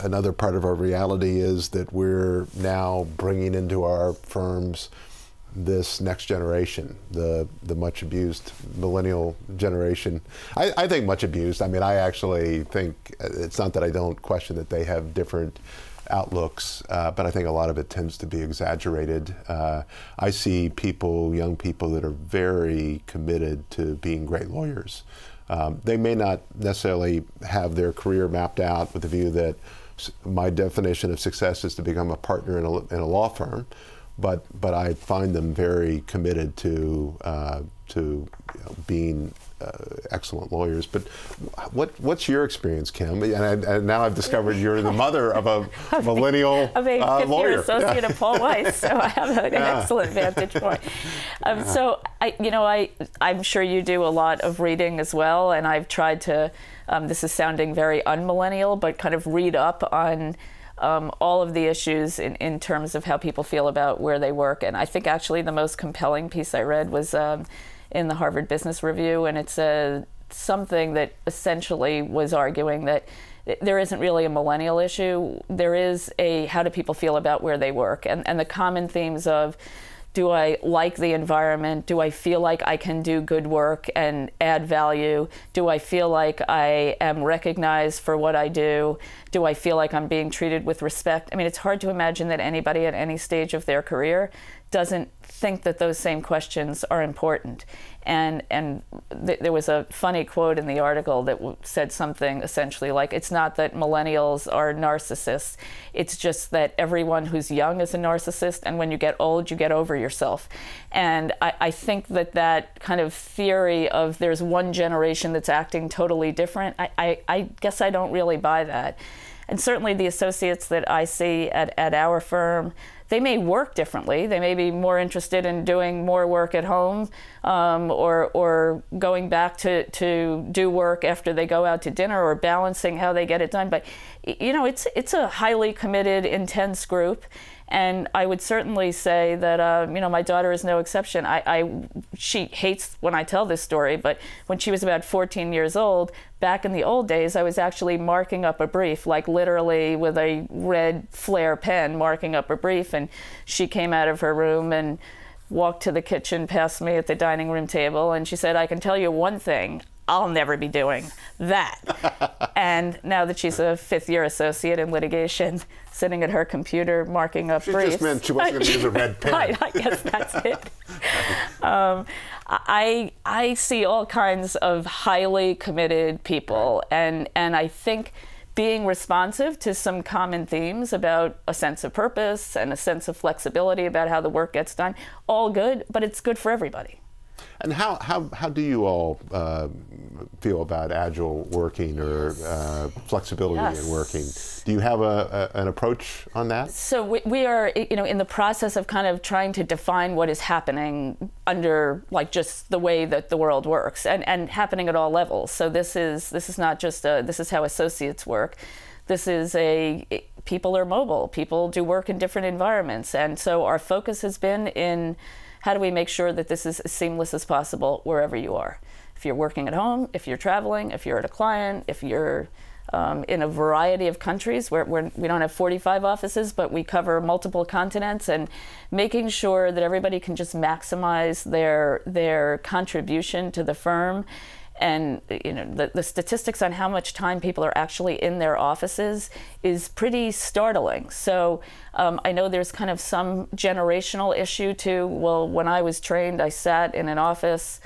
Another part of our reality is that we're now bringing into our firms this next generation, the much abused millennial generation. I think much abused. I mean, I actually think it's not that I don't question that they have different outlooks, but I think a lot of it tends to be exaggerated. I see people, young people, that are very committed to being great lawyers. They may not necessarily have their career mapped out with the view that my definition of success is to become a partner in a law firm, but I find them very committed to being excellent lawyers. But what's your experience, Kim? And now I've discovered you're the mother of a millennial of a lawyer. associate of Paul Weiss, so I have an excellent vantage point. So I'm sure you do a lot of reading as well, and I've tried to. This is sounding very unmillennial, but kind of read up on all of the issues in terms of how people feel about where they work. And I think actually the most compelling piece I read was in the Harvard Business Review, and it's something that essentially was arguing that there isn't really a millennial issue. There is a how do people feel about where they work, and the common themes of, do I like the environment? Do I feel like I can do good work and add value? Do I feel like I am recognized for what I do? Do I feel like I'm being treated with respect? I mean, it's hard to imagine that anybody at any stage of their career doesn't think that those same questions are important. And there was a funny quote in the article that said something essentially like, it's not that millennials are narcissists, it's just that everyone who's young is a narcissist, and when you get old, you get over yourself. And I think that kind of theory of there's one generation that's acting totally different, I guess I don't really buy that. And certainly the associates that I see at our firm, they may work differently. They may be more interested in doing more work at home, or going back to do work after they go out to dinner, or balancing how they get it done. But you know, it's a highly committed, intense group. And I would certainly say that, you know, my daughter is no exception. She hates when I tell this story, but when she was about 14 years old, back in the old days, I was actually marking up a brief, like literally with a red flare pen, marking up a brief. And she came out of her room and walked to the kitchen past me at the dining room table, and she said, I can tell you one thing, I'll never be doing that. And now that she's a fifth-year associate in litigation, sitting at her computer marking up briefs. She just meant she wasn't going to use a red pen. Right, I guess that's it. I see all kinds of highly committed people, and I think being responsive to some common themes about a sense of purpose and a sense of flexibility about how the work gets done, all good, but it's good for everybody. And how do you all feel about agile working or flexibility in working? Do you have an approach on that? So we are, you know, in the process of kind of trying to define what is happening under, like, just the way that the world works, and happening at all levels. So this is not just this is how associates work. This is people are mobile. People do work in different environments, and so our focus has been in how do we make sure that this is as seamless as possible wherever you are. If you're working at home, if you're traveling, if you're at a client, if you're in a variety of countries where we don't have 45 offices, but we cover multiple continents, and making sure that everybody can just maximize their contribution to the firm. And you know, the statistics on how much time people are actually in their offices is pretty startling. So I know there's kind of some generational issue too. Well, when I was trained, I sat in an office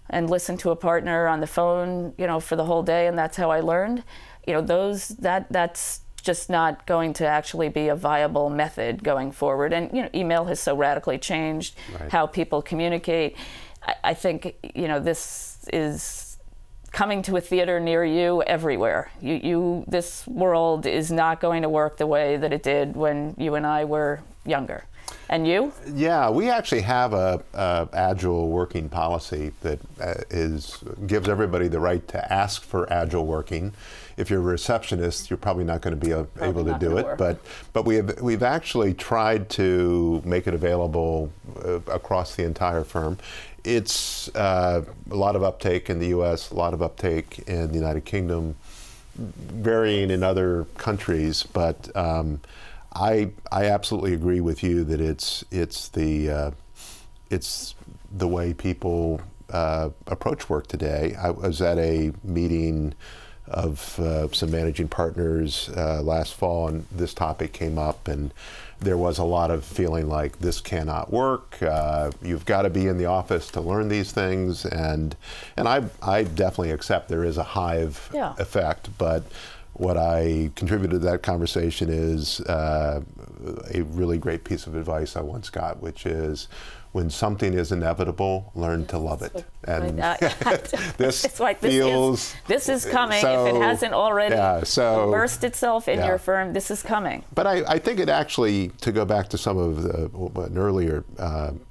and listened to a partner on the phone, you know, for the whole day, and that's how I learned. You know, that's just not going to actually be a viable method going forward. And you know, email has so radically changed how people communicate. I think, you know, this is coming to a theater near you everywhere. This world is not going to work the way that it did when you and I were younger. And you? Yeah, we actually have a agile working policy that gives everybody the right to ask for agile working. If you're a receptionist, you're probably not going to be able to do it. But we've actually tried to make it available across the entire firm. It's a lot of uptake in the U.S., a lot of uptake in the United Kingdom. varying in other countries, but I absolutely agree with you that it's the way people approach work today. I was at a meeting of some managing partners last fall, and this topic came up, and there was a lot of feeling like this cannot work. You've got to be in the office to learn these things, and I definitely accept there is a hive effect, but what I contributed to that conversation is a really great piece of advice I once got, which is, when something is inevitable, learn to love it. And this is coming. So, if it hasn't already immersed itself in your firm, this is coming. But I think it actually, to go back to some of an earlier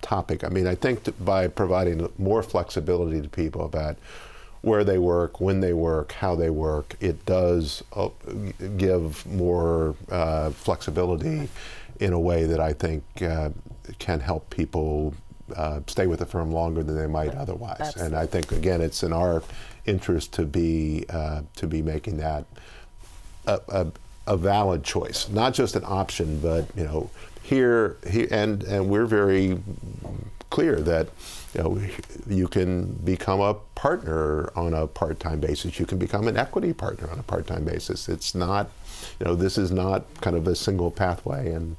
topic, I mean, I think by providing more flexibility to people about where they work, when they work, how they work, it does give more flexibility in a way that I think can help people stay with the firm longer than they might otherwise. Absolutely. And I think, again, it's in our interest to be making that a valid choice, not just an option, but here and we're very clear that you can become a partner on a part-time basis. You can become an equity partner on a part-time basis. It's not, this is not kind of a single pathway, and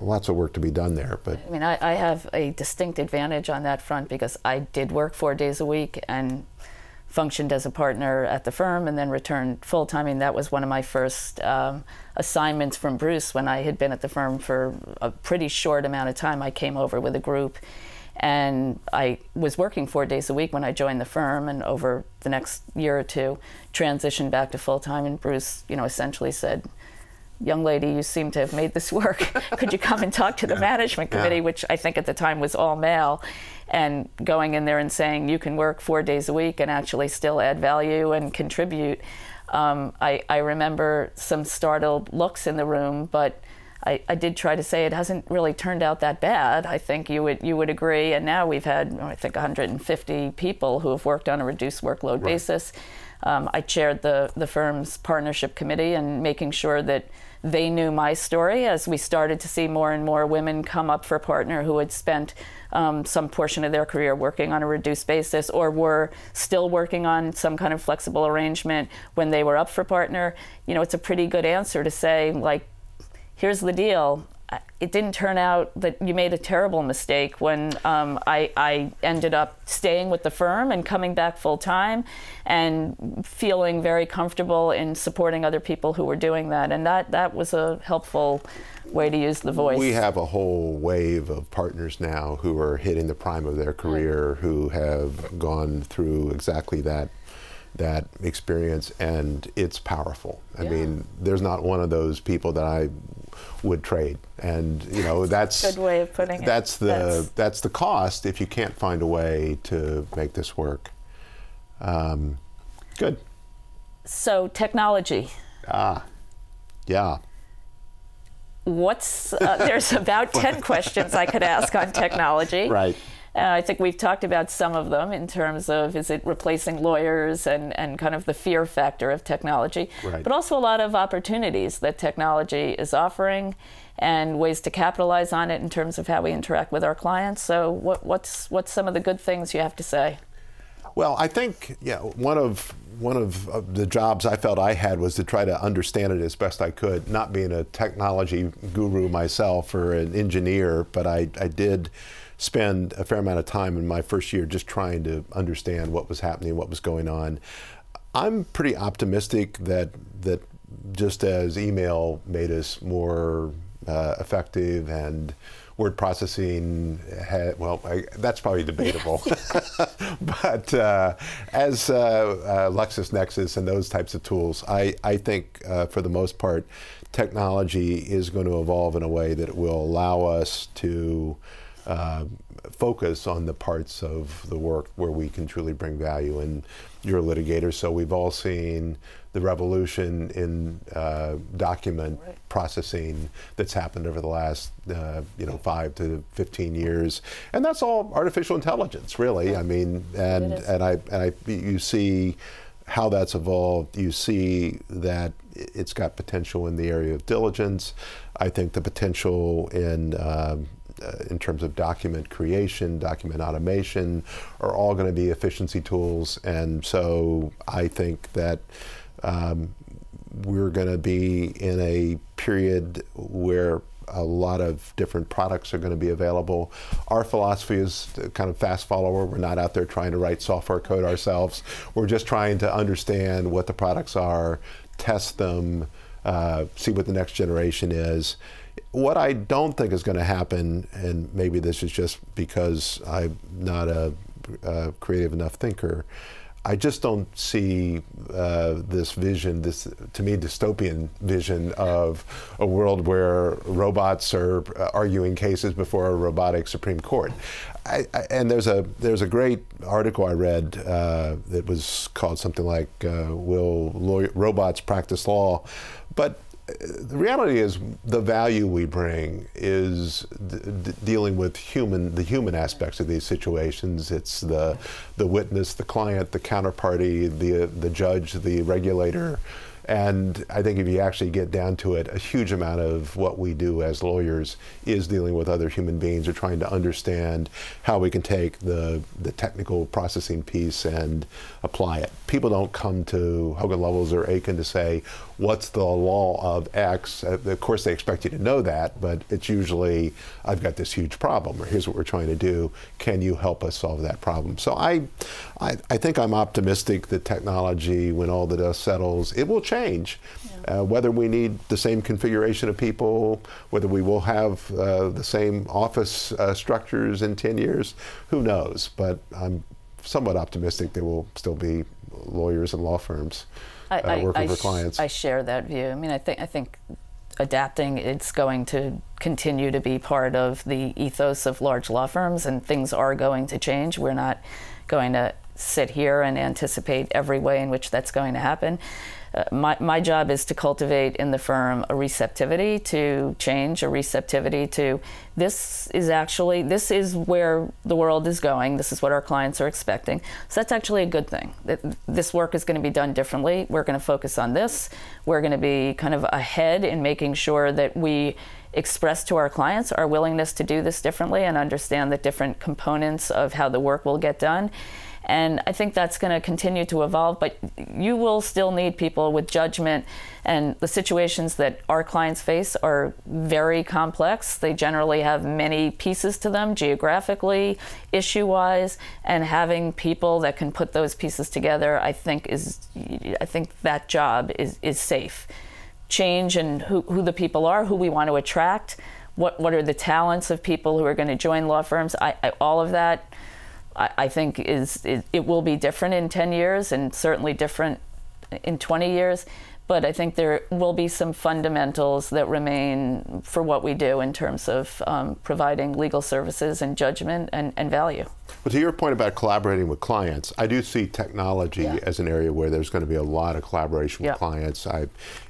lots of work to be done there. But I mean, I have a distinct advantage on that front because I did work 4 days a week and functioned as a partner at the firm and then returned full-time. I mean, that was one of my first assignments from Bruce when I had been at the firm for a pretty short amount of time. I came over with a group, and I was working 4 days a week when I joined the firm, and over the next year or two transitioned back to full-time, and Bruce, essentially said, "Young lady, you seem to have made this work. Could you come and talk to the management committee," which I think at the time was all male, and going in there and saying you can work 4 days a week and actually still add value and contribute. I remember some startled looks in the room, but I did try to say it hasn't really turned out that bad. I think you would agree. And now we've had, I think, 150 people who have worked on a reduced workload basis. I chaired the firm's partnership committee, and making sure that they knew my story as we started to see more and more women come up for partner who had spent some portion of their career working on a reduced basis or were still working on some kind of flexible arrangement when they were up for partner. It's a pretty good answer to say, like, here's the deal. It didn't turn out that you made a terrible mistake when I ended up staying with the firm and coming back full time and feeling very comfortable in supporting other people who were doing that. And that was a helpful way to use the voice. We have a whole wave of partners now who are hitting the prime of their career, who have gone through exactly that experience, and it's powerful. I mean, there's not one of those people that I would trade, and that's good way of putting it. That's the cost if you can't find a way to make this work. Good. So technology. Yeah. There's about 10 questions I could ask on technology. Right. I think we've talked about some of them in terms of, is it replacing lawyers and kind of the fear factor of technology, but also a lot of opportunities that technology is offering and ways to capitalize on it in terms of how we interact with our clients. So what's some of the good things you have to say? Well, I think one of the jobs I felt I had was to try to understand it as best I could, not being a technology guru myself or an engineer, but I did spend a fair amount of time in my first year just trying to understand what was happening, what was going on. I'm pretty optimistic that just as email made us more effective and word processing that's probably debatable. But as LexisNexis and those types of tools, I think for the most part, technology is going to evolve in a way that will allow us to focus on the parts of the work where we can truly bring value. And you're a litigator, so we've all seen the revolution in document processing that's happened over the last 5 to 15 years, and that's all artificial intelligence, really. I mean, and you see how that's evolved, you see that it's got potential in the area of diligence. I think the potential in terms of document creation, document automation, are all going to be efficiency tools. And so I think that we're going to be in a period where a lot of different products are going to be available. Our philosophy is kind of fast follower. We're not out there trying to write software code ourselves. We're just trying to understand what the products are, test them, see what the next generation is. What I don't think is going to happen, and maybe this is just because I'm not a creative enough thinker, I just don't see this vision, this, to me, dystopian vision of a world where robots are arguing cases before a robotic Supreme Court. And there's a great article I read that was called something like "Will Robots Practice Law?" But the reality is, the value we bring is dealing with the human aspects of these situations. It's the witness, the client, the counterparty, the judge, the regulator. And I think if you actually get down to it, a huge amount of what we do as lawyers is dealing with other human beings, or trying to understand how we can take the technical processing piece and apply it. People don't come to Hogan Lovells or Aiken to say, what's the law of X? Of course, they expect you to know that, but it's usually, I've got this huge problem, or here's what we're trying to do. Can you help us solve that problem? So I think I'm optimistic that technology, when all the dust settles, it will change. Yeah. Whether we need the same configuration of people, whether we will have the same office structures in 10 years, who knows? But I'm somewhat optimistic there will still be lawyers and law firms working for clients. I share that view. I mean, I think adapting, it's going to continue to be part of the ethos of large law firms, and things are going to change. We're not going to sit here and anticipate every way in which that's going to happen. My job is to cultivate in the firm a receptivity to change, a receptivity to this is where the world is going. This is what our clients are expecting. So that's actually a good thing. This work is going to be done differently. We're going to focus on this. We're going to be kind of ahead in making sure that we express to our clients our willingness to do this differently and understand the different components of how the work will get done. And I think that's going to continue to evolve, but you will still need people with judgment, and the situations that our clients face are very complex. They generally have many pieces to them, geographically, issue-wise, and having people that can put those pieces together, I think that job is safe. Change in who the people are, who we want to attract, what are the talents of people who are going to join law firms, all of that. I think it will be different in 10 years, and certainly different in 20 years. But I think there will be some fundamentals that remain for what we do in terms of providing legal services and judgment and value. But to your point about collaborating with clients, I do see technology as an area where there's going to be a lot of collaboration with clients.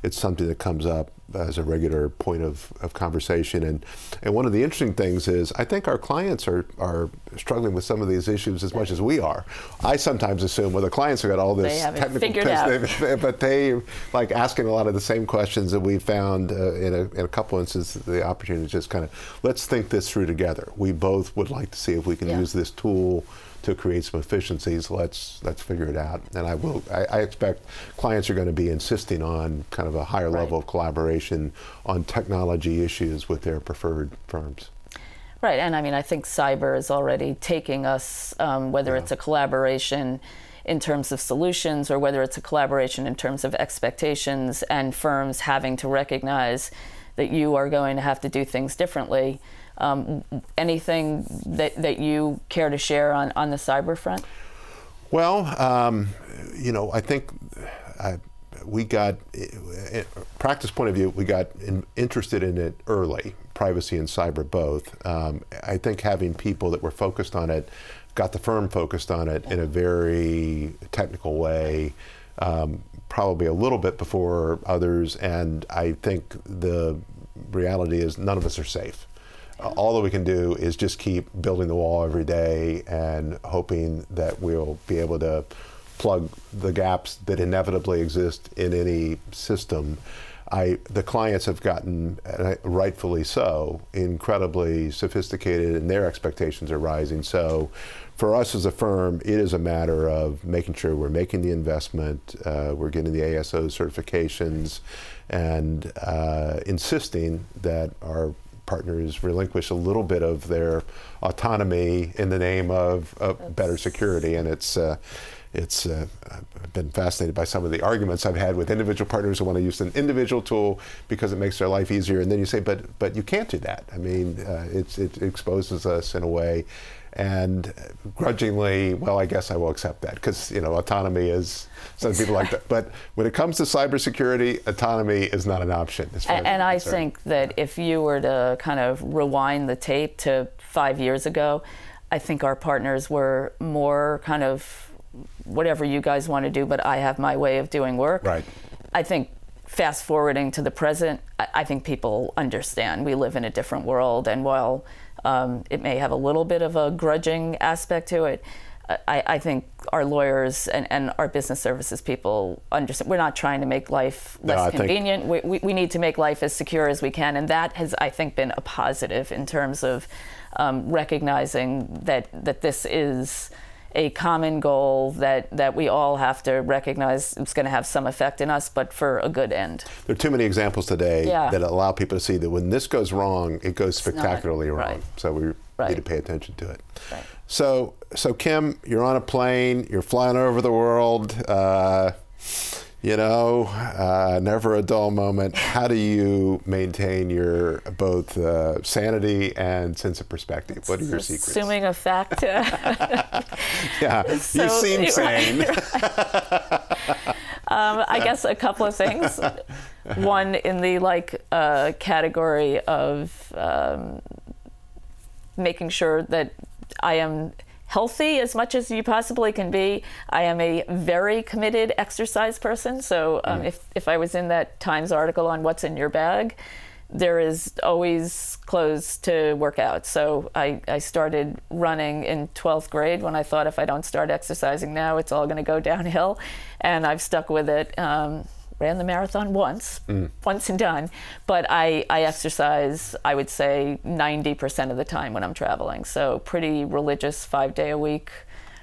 It's something that comes up as a regular point of conversation. And one of the interesting things is, I think our clients are struggling with some of these issues as much as we are. I sometimes assume, well, the clients have got all this technical piece, but they like asking a lot of the same questions that we found in a couple instances, the opportunity to just kind of, let's think this through together. We both would like to see if we can use this tool to create some efficiencies. Let's figure it out. And I expect clients are going to be insisting on kind of a higher level of collaboration on technology issues with their preferred firms. Right, and I mean, I think cyber is already taking us, whether it's a collaboration in terms of solutions, or whether it's a collaboration in terms of expectations, and firms having to recognize that you are going to have to do things differently. Anything that you care to share on the cyber front? Well, you know, I think we got, practice point of view, we got interested in it early, privacy and cyber both. I think having people that were focused on it, got the firm focused on it in a very technical way, probably a little bit before others, and I think the reality is none of us are safe. All that we can do is just keep building the wall every day and hoping that we'll be able to plug the gaps that inevitably exist in any system. The clients have gotten, rightfully so, incredibly sophisticated, and their expectations are rising. So for us as a firm, it is a matter of making sure we're making the investment, we're getting the ASO certifications, and insisting that our partners relinquish a little bit of their autonomy in the name of better security. And I've been fascinated by some of the arguments I've had with individual partners who want to use an individual tool because it makes their life easier. And then you say, but you can't do that. I mean, it exposes us in a way. And grudgingly, well, I guess I will accept that because, autonomy is, some people like that. But when it comes to cybersecurity, autonomy is not an option. And I think that if you were to kind of rewind the tape to 5 years ago, I think our partners were more kind of, whatever you guys want to do, but I have my way of doing work. Right. I think fast forwarding to the present, I think people understand we live in a different world, and while it may have a little bit of a grudging aspect to it, I think our lawyers and our business services people understand. We're not trying to make life less convenient. We need to make life as secure as we can, and that has, I think, been a positive in terms of recognizing that this is a common goal that we all have to recognize it's going to have some effect in us, but for a good end. There are too many examples today that allow people to see that when this goes wrong, it goes spectacularly wrong. Right. So we need to pay attention to it. Right. So Kim, you're on a plane, you're flying over the world, never a dull moment. How do you maintain your both sanity and sense of perspective? What are your secrets? Assuming a fact. Yeah, so, you seem sane. Right. I guess a couple of things. One, in the category of making sure that I am healthy as much as you possibly can be. I am a very committed exercise person. So if I was in that Times article on what's in your bag, there is always clothes to work out. So I started running in 12th grade when I thought if I don't start exercising now, it's all going to go downhill. And I've stuck with it. Ran the marathon once and done. But I exercise, I would say, 90% of the time when I'm traveling. So pretty religious 5-day-a-week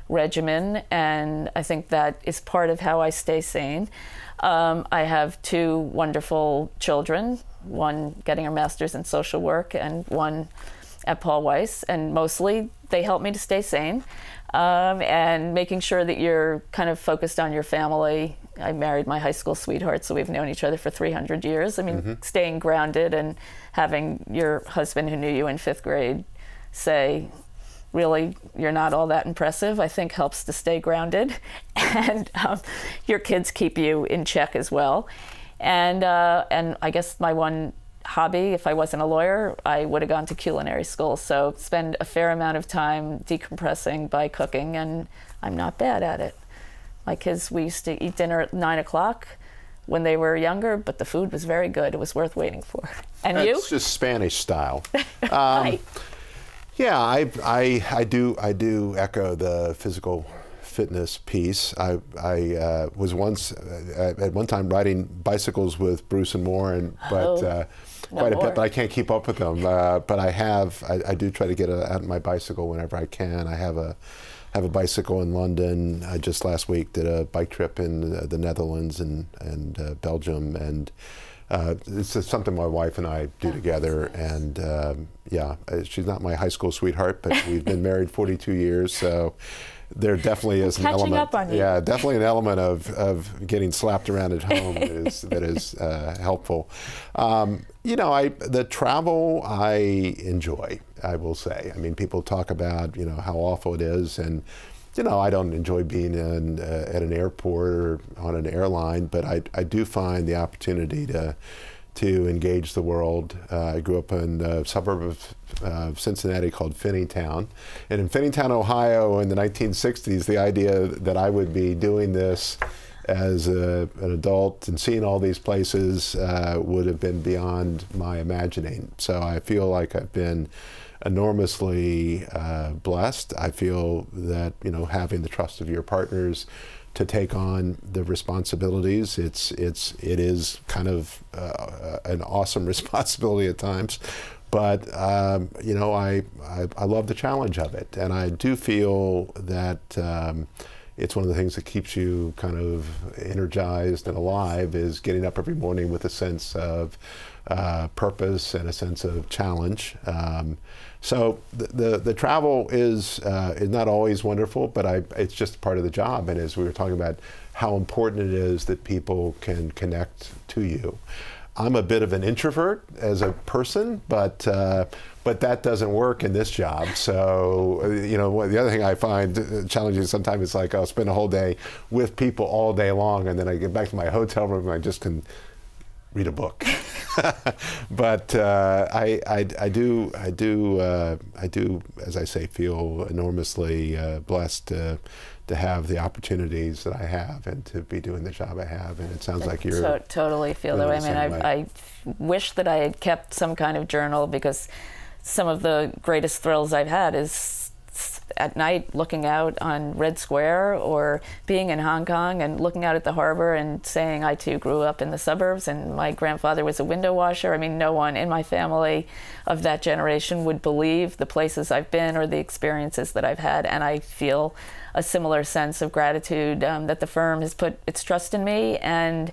regimen. And I think that is part of how I stay sane. I have 2 wonderful children, one getting her master's in social work and one at Paul Weiss. And mostly they help me to stay sane. And making sure that you're kind of focused on your family. I married my high school sweetheart, so we've known each other for 300 years. I mean, staying grounded and having your husband who knew you in 5th grade say, really, you're not all that impressive, I think helps to stay grounded. And your kids keep you in check as well. And I guess my one hobby, if I wasn't a lawyer, I would have gone to culinary school. So spend a fair amount of time decompressing by cooking, and I'm not bad at it. My kids, we used to eat dinner at 9 o'clock when they were younger, but the food was very good. It was worth waiting for. And you? It's just Spanish style. Right. Yeah, I do echo the physical fitness piece. I was once at one time riding bicycles with Bruce and Warren, but quite a bit, but I can't keep up with them. But I do try to get out on my bicycle whenever I can. I have a bicycle in London. I just last week did a bike trip in the Netherlands and Belgium, and it's just something my wife and I do together. And yeah, she's not my high school sweetheart, but we've been married 42 years, so there definitely is an element. Up on you. Yeah, definitely an element of getting slapped around at home that is helpful. The travel I enjoy, I will say. I mean, people talk about how awful it is, and I don't enjoy being at an airport or on an airline, but I do find the opportunity to engage the world. I grew up in a suburb of Cincinnati called Finneytown. And in Finneytown, Ohio in the 1960s, the idea that I would be doing this as an adult and seeing all these places would have been beyond my imagining. So I feel like I've been enormously blessed. I feel that having the trust of your partners to take on the responsibilities. It is kind of an awesome responsibility at times, but you know, I love the challenge of it, and I do feel that it's one of the things that keeps you kind of energized and alive, is getting up every morning with a sense of purpose and a sense of challenge. So the travel is not always wonderful, but it's just part of the job. And as we were talking about how important it is that people can connect to you. I'm a bit of an introvert as a person, but that doesn't work in this job. So, you know, the other thing I find challenging sometimes is like I'll spend a whole day with people all day long, and then I get back to my hotel room and I just can read a book. But I do, as I say, feel enormously blessed to have the opportunities that I have and to be doing the job I have. And it sounds like you're totally feel that way. I mean, I wish that I had kept some kind of journal, because some of the greatest thrills I've had is at night looking out on Red Square, or being in Hong Kong and looking out at the harbor and saying I too grew up in the suburbs and my grandfather was a window washer. I mean, no one in my family of that generation would believe the places I've been or the experiences that I've had, and I feel a similar sense of gratitude that the firm has put its trust in me, and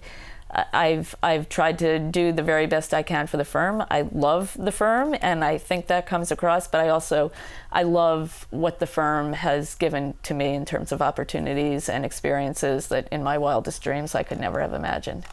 I've tried to do the very best I can for the firm. I love the firm, and I think that comes across, but I love what the firm has given to me in terms of opportunities and experiences that in my wildest dreams I could never have imagined.